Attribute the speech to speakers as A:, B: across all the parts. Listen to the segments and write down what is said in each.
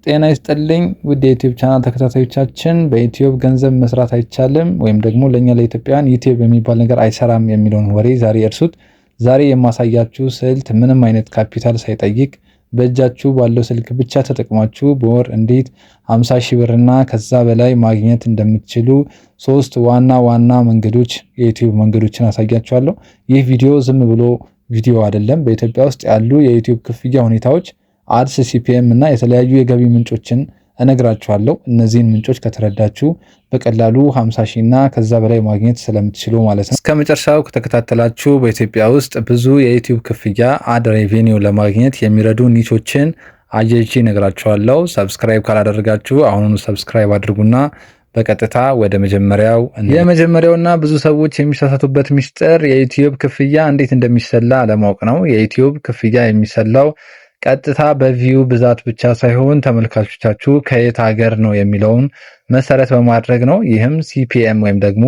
A: ጤና ይስጥልኝ ውድ የዩቲዩብ ቻናል ተከታታዮቻችን፣ በዩቲዩብ ገንዘብ መስራት አይቻልም ወይም ደግሞ ለኛ ለኢትዮጵያውያን ዩቲዩብ የሚባል ነገር አይሰራም የሚለውን ወሬ ዛሬ እርሱት። ዛሬ የማሳያችሁ ስልት ምንም አይነት ካፒታል ሳይጠይቅ በእጃችሁ ባለው ስልክ ብቻ ተጠቅማችሁ በወር እንዴት 50 ሺህ ብርና ከዛ በላይ ማግኘት እንደምትችሉ ሶስት ዋና መንገዶች የዩቲዩብ መንገዶችን አሳያችኋለሁ። ይህ ቪዲዮ ዝም ብሎ ቪዲዮ አይደለም። በኢትዮጵያ ውስጥ ያሉ የዩቲዩብ ክፍያ ሁኔታዎች፣ አድስ፣ ሲፒኤም እና የተለያዩ የገቢ ምንጮችን እነግራችኋለሁ። እነዚህን ምንጮች ከተረዳችሁ በቀላሉ 50 ሺህ እና ከዛ በላይ ማግኘት ስለምትችሉ ማለት ነው። እስከ መጨረሻው ከተከታተላችሁ በኢትዮጵያ ውስጥ ብዙ የዩቲዩብ ክፍያ አድ ሬቬኒው ለማግኘት የሚረዱ ኒቾችን አያይዤ እነግራችኋለሁ። ሰብስክራይብ ካላደረጋችሁ አሁኑኑ ሰብስክራይብ አድርጉና በቀጥታ ወደ የመጀመሪያውና ብዙ ሰዎች የሚሳሳቱበት ሚስጥር የዩቲዩብ ክፍያ እንዴት እንደሚሰላ አለማወቅ ነው። የዩቲዩብ ክፍያ የሚሰላው ቀጥታ በቪው ብዛት ብቻ ሳይሆን ተመልካቾቻችሁ ከየት ሀገር ነው የሚለውን መሰረት በማድረግ ነው። ይህም ሲፒኤም ወይም ደግሞ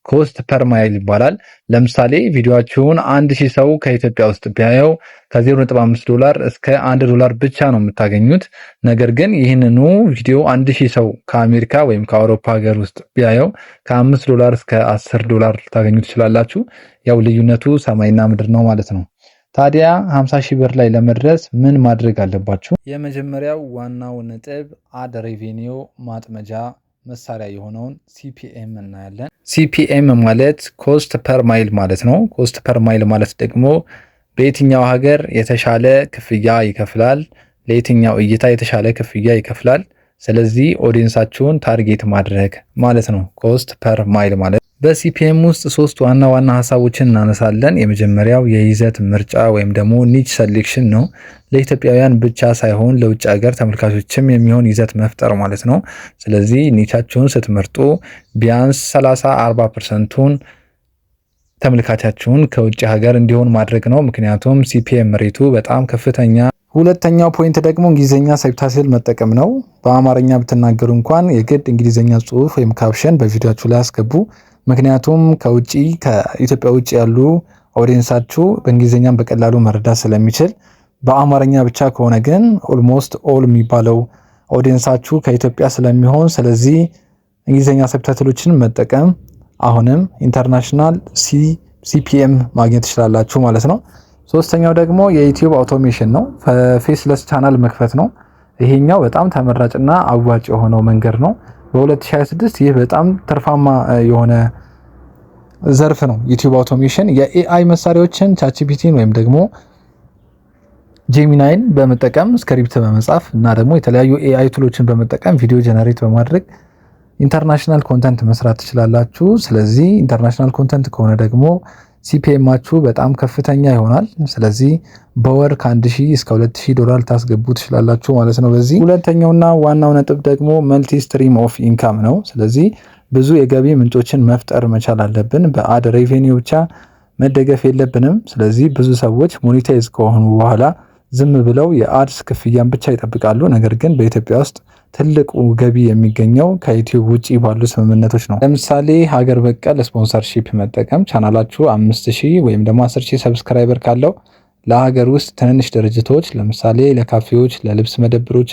A: ኮስት ፐር ማይል ይባላል። ለምሳሌ ቪዲዮአችሁን 1000 ሰው ከኢትዮጵያ ውስጥ ቢያየው ከ0.5 እስከ $1 ብቻ ነው የምታገኙት። ነገር ግን ይህንኑ ቪዲዮ 1000 ሰው ከአሜሪካ ወይም ከአውሮፓ ሀገር ውስጥ ቢያየው ከ$5 እስከ $10 ልታገኙ ትችላላችሁ። ያው ልዩነቱ ሰማይና ምድር ነው ማለት ነው። ታዲያ 50 ሺህ ብር ላይ ለመድረስ ምን ማድረግ አለባችሁ? የመጀመሪያው ዋናው ነጥብ አድ ሬቬኒው ማጥመጃ መሳሪያ የሆነውን ሲፒኤም እናያለን። ሲፒኤም ማለት ኮስት ፐር ማይል ማለት ነው። ኮስት ፐር ማይል ማለት ደግሞ በየትኛው ሀገር የተሻለ ክፍያ ይከፍላል፣ ለየትኛው እይታ የተሻለ ክፍያ ይከፍላል። ስለዚህ ኦዲየንሳችሁን ታርጌት ማድረግ ማለት ነው ኮስት ፐር ማይል ማለት። በሲፒኤም ውስጥ ሶስት ዋና ሀሳቦችን እናነሳለን። የመጀመሪያው የይዘት ምርጫ ወይም ደግሞ ኒች ሰሌክሽን ነው። ለኢትዮጵያውያን ብቻ ሳይሆን ለውጭ ሀገር ተመልካቾችም የሚሆን ይዘት መፍጠር ማለት ነው። ስለዚህ ኒቻችሁን ስትመርጡ ቢያንስ 30-40%ቱን ተመልካቻችሁን ከውጭ ሀገር እንዲሆን ማድረግ ነው። ምክንያቱም ሲፒኤም ሬቱ በጣም ከፍተኛ። ሁለተኛው ፖይንት ደግሞ እንግሊዝኛ ሰብታይትል መጠቀም ነው። በአማርኛ ብትናገሩ እንኳን የግድ እንግሊዝኛ ጽሑፍ ወይም ካፕሽን በቪዲዮአችሁ ላይ አስገቡ። ምክንያቱም ከኢትዮጵያ ውጭ ያሉ ኦዲየንሳችሁ በእንግሊዝኛም በቀላሉ መረዳት ስለሚችል፣ በአማርኛ ብቻ ከሆነ ግን ኦልሞስት ኦል የሚባለው ኦዲየንሳችሁ ከኢትዮጵያ ስለሚሆን፣ ስለዚህ እንግሊዝኛ ሰብታይትሎችን መጠቀም አሁንም ኢንተርናሽናል ሲፒኤም ማግኘት ትችላላችሁ ማለት ነው። ሶስተኛው ደግሞ የዩቲዩብ አውቶሜሽን ነው። ፌስለስ ቻናል መክፈት ነው። ይሄኛው በጣም ተመራጭና አዋጭ የሆነው መንገድ ነው። በ2026 ይህ በጣም ትርፋማ የሆነ ዘርፍ ነው። ዩቲዩብ አውቶሜሽን የኤአይ መሳሪያዎችን ቻትጂፒቲን ወይም ደግሞ ጄሚናይን በመጠቀም ስክሪፕት በመጻፍ እና ደግሞ የተለያዩ ኤአይ ቱሎችን በመጠቀም ቪዲዮ ጀነሬት በማድረግ ኢንተርናሽናል ኮንተንት መስራት ትችላላችሁ። ስለዚህ ኢንተርናሽናል ኮንተንት ከሆነ ደግሞ ሲፒኤማችሁ በጣም ከፍተኛ ይሆናል። ስለዚህ በወር ከ1000 እስከ $2000 ታስገቡ ትችላላችሁ ማለት ነው። በዚህ ሁለተኛውና ዋናው ነጥብ ደግሞ መልቲ ስትሪም ኦፍ ኢንካም ነው። ስለዚህ ብዙ የገቢ ምንጮችን መፍጠር መቻል አለብን። በአድ ሬቬኒው ብቻ መደገፍ የለብንም። ስለዚህ ብዙ ሰዎች ሞኔታይዝ ከሆኑ በኋላ ዝም ብለው የአድስ ክፍያን ብቻ ይጠብቃሉ። ነገር ግን በኢትዮጵያ ውስጥ ትልቁ ገቢ የሚገኘው ከዩቲዩብ ውጪ ባሉ ስምምነቶች ነው። ለምሳሌ ሀገር በቀል ስፖንሰርሺፕ መጠቀም። ቻናላችሁ 5000 ወይም ደግሞ 10000 ሰብስክራይበር ካለው ለሀገር ውስጥ ትንንሽ ድርጅቶች ለምሳሌ ለካፌዎች፣ ለልብስ መደብሮች፣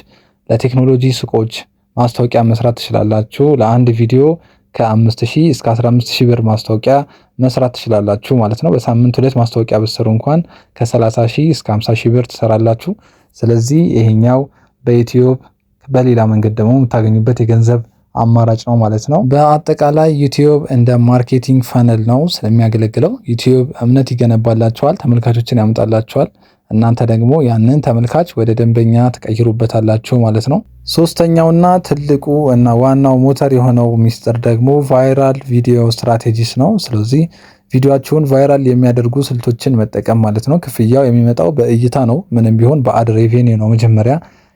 A: ለቴክኖሎጂ ሱቆች ማስታወቂያ መስራት ትችላላችሁ። ለአንድ ቪዲዮ ከ5000 እስከ 15000 ብር ማስታወቂያ መስራት ትችላላችሁ ማለት ነው። በሳምንት 2 ማስታወቂያ ብትሰሩ እንኳን ከ30000 እስከ 50000 ብር ትሰራላችሁ። ስለዚህ ይሄኛው በዩቲዩብ በሌላ መንገድ ደግሞ የምታገኙበት የገንዘብ አማራጭ ነው ማለት ነው። በአጠቃላይ ዩቲዩብ እንደ ማርኬቲንግ ፈነል ነው ስለሚያገለግለው። ዩቲዩብ እምነት ይገነባላችኋል፣ ተመልካቾችን ያመጣላችኋል። እናንተ ደግሞ ያንን ተመልካች ወደ ደንበኛ ትቀይሩበታላችሁ ማለት ነው። ሶስተኛውና ትልቁ እና ዋናው ሞተር የሆነው ሚስጥር ደግሞ ቫይራል ቪዲዮ ስትራቴጂስ ነው። ስለዚህ ቪዲዮአችሁን ቫይራል የሚያደርጉ ስልቶችን መጠቀም ማለት ነው። ክፍያው የሚመጣው በእይታ ነው። ምንም ቢሆን በአድ ሬቬኒው ነው መጀመሪያ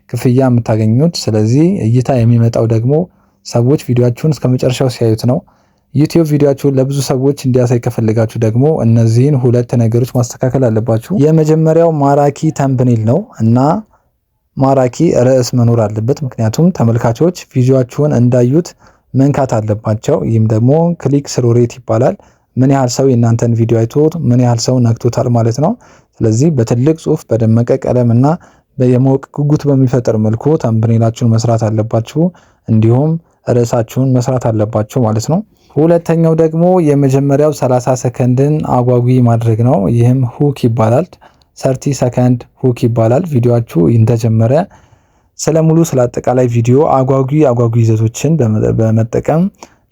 A: ክፍያ የምታገኙት። ስለዚህ እይታ የሚመጣው ደግሞ ሰዎች ቪዲዮአችሁን እስከ መጨረሻው ሲያዩት ነው። ዩቲዩብ ቪዲዮአችሁን ለብዙ ሰዎች እንዲያሳይ ከፈለጋችሁ ደግሞ እነዚህን ሁለት ነገሮች ማስተካከል አለባችሁ። የመጀመሪያው ማራኪ ተምብኔል ነው እና ማራኪ ርዕስ መኖር አለበት። ምክንያቱም ተመልካቾች ቪዲዮአችሁን እንዳዩት መንካት አለባቸው። ይህም ደግሞ ክሊክ ስሩ ሬት ይባላል። ምን ያህል ሰው የእናንተን ቪዲዮ አይቶት ምን ያህል ሰው ነክቶታል ማለት ነው። ስለዚህ በትልቅ ጽሁፍ በደመቀ ቀለምና የማወቅ ጉጉት በሚፈጥር መልኩ ተምብኔላችሁን መስራት አለባችሁ። እንዲሁም ርዕሳችሁን መስራት አለባችሁ ማለት ነው። ሁለተኛው ደግሞ የመጀመሪያው 30 ሰከንድን አጓጊ ማድረግ ነው። ይህም ሁክ ይባላል። 30 ሰከንድ ሁክ ይባላል። ቪዲዮአችሁ እንደጀመረ ስለ አጠቃላይ ቪዲዮ አጓጊ ይዘቶችን በመጠቀም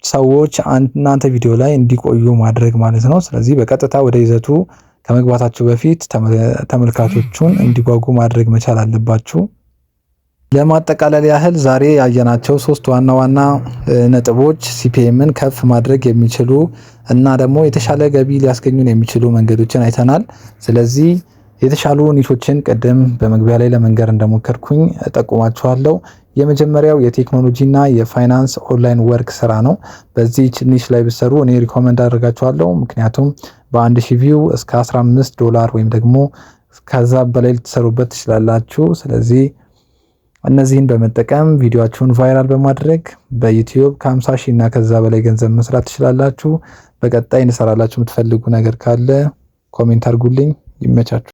A: ሰዎች እናንተ ቪዲዮ ላይ እንዲቆዩ ማድረግ ማለት ነው። ስለዚህ በቀጥታ ወደ ይዘቱ ከመግባታችሁ በፊት ተመልካቾቹን እንዲጓጉ ማድረግ መቻል አለባችሁ። ለማጠቃለል ያህል ዛሬ ያየናቸው 3 ዋና ነጥቦች ሲፒኤምን ከፍ ማድረግ የሚችሉ እና ደግሞ የተሻለ ገቢ ሊያስገኙን የሚችሉ መንገዶችን አይተናል። ስለዚህ የተሻሉ ኒሾችን ቅድም በመግቢያ ላይ ለመንገር እንደሞከርኩኝ ጠቁማችኋለሁ። የመጀመሪያው የቴክኖሎጂና የፋይናንስ ኦንላይን ወርክ ስራ ነው። በዚህ ኒሽ ላይ ብትሰሩ እኔ ሪኮመንድ አደርጋችኋለሁ። ምክንያቱም በ1000 ቪው እስከ $15 ወይም ደግሞ ከዛ በላይ ልትሰሩበት ትችላላችሁ። ስለዚህ እነዚህን በመጠቀም ቪዲዮአችሁን ቫይራል በማድረግ በዩቲዩብ ከ50 ሺህ እና ከዛ በላይ ገንዘብ መስራት ትችላላችሁ። በቀጣይ እንሰራላችሁ የምትፈልጉ ነገር ካለ ኮሜንት አድርጉልኝ። ይመቻችሁ።